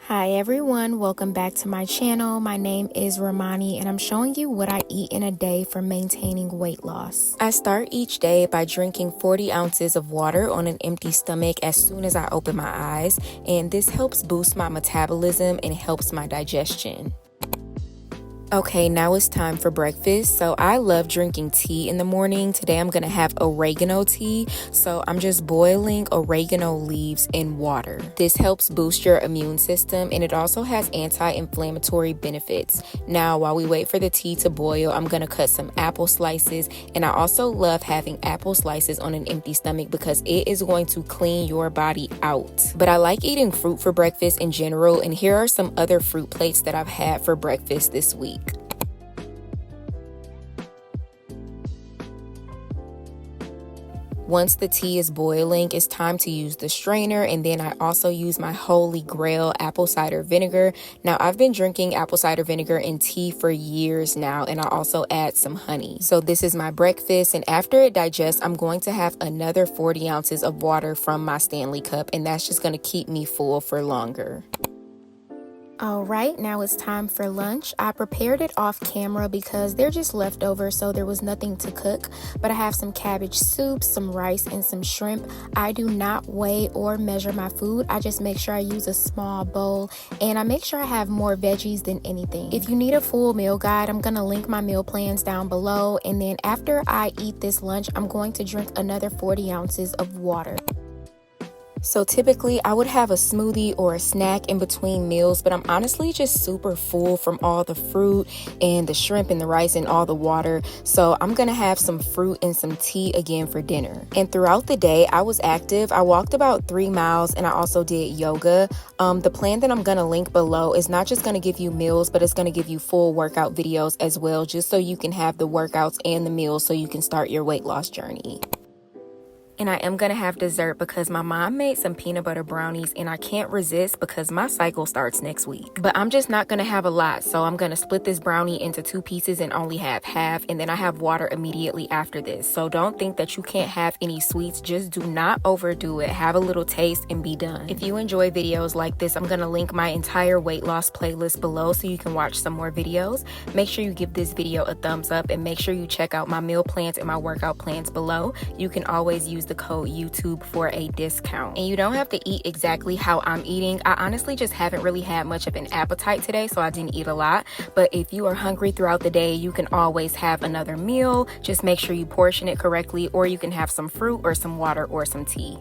Hi everyone, welcome back to my channel. My name is Romani and I'm showing you what I eat in a day for maintaining weight loss. I start each day by drinking 40 ounces of water on an empty stomach as soon as I open my eyes, and this helps boost my metabolism and helps my digestion. Okay, now it's time for breakfast. So I love drinking tea in the morning. Today I'm gonna have oregano tea. So I'm just boiling oregano leaves in water. This helps boost your immune system and it also has anti-inflammatory benefits. Now, while we wait for the tea to boil, I'm gonna cut some apple slices, and I also love having apple slices on an empty stomach because it is going to clean your body out. But I like eating fruit for breakfast in general, and here are some other fruit plates that I've had for breakfast this week. Once the tea is boiling, it's time to use the strainer, and then I also use my Holy Grail apple cider vinegar. Now, I've been drinking apple cider vinegar in tea for years now, and I also add some honey. So this is my breakfast, and after it digests, I'm going to have another 40 ounces of water from my Stanley cup, and that's just going to keep me full for longer. Alright, now it's time for lunch. I prepared it off camera because they're just leftovers, so there was nothing to cook. But I have some cabbage soup, some rice, and some shrimp. I do not weigh or measure my food. I just make sure I use a small bowl, and I make sure I have more veggies than anything. If you need a full meal guide, I'm gonna link my meal plans down below. And then after I eat this lunch, I'm going to drink another 40 ounces of water. So typically I would have a smoothie or a snack in between meals, but I'm honestly just super full from all the fruit and the shrimp and the rice and all the water. So I'm gonna have some fruit and some tea again for dinner. And throughout the day, I was active. I walked about 3 miles and I also did yoga. The plan that I'm gonna link below is not just gonna give you meals, but it's gonna give you full workout videos as well, just so you can have the workouts and the meals so you can start your weight loss journey. And I am going to have dessert because my mom made some peanut butter brownies and I can't resist because my cycle starts next week. But I'm just not going to have a lot, so I'm going to split this brownie into 2 pieces and only have half, and then I have water immediately after this. So don't think that you can't have any sweets, just do not overdo it. Have a little taste and be done. If you enjoy videos like this, I'm going to link my entire weight loss playlist below so you can watch some more videos. Make sure you give this video a thumbs up and make sure you check out my meal plans and my workout plans below. You can always use the code YouTube for a discount. And you don't have to eat exactly how I'm eating. I honestly just haven't really had much of an appetite today, so I didn't eat a lot. But if you are hungry throughout the day, you can always have another meal. Just make sure you portion it correctly, or you can have some fruit or some water or some tea.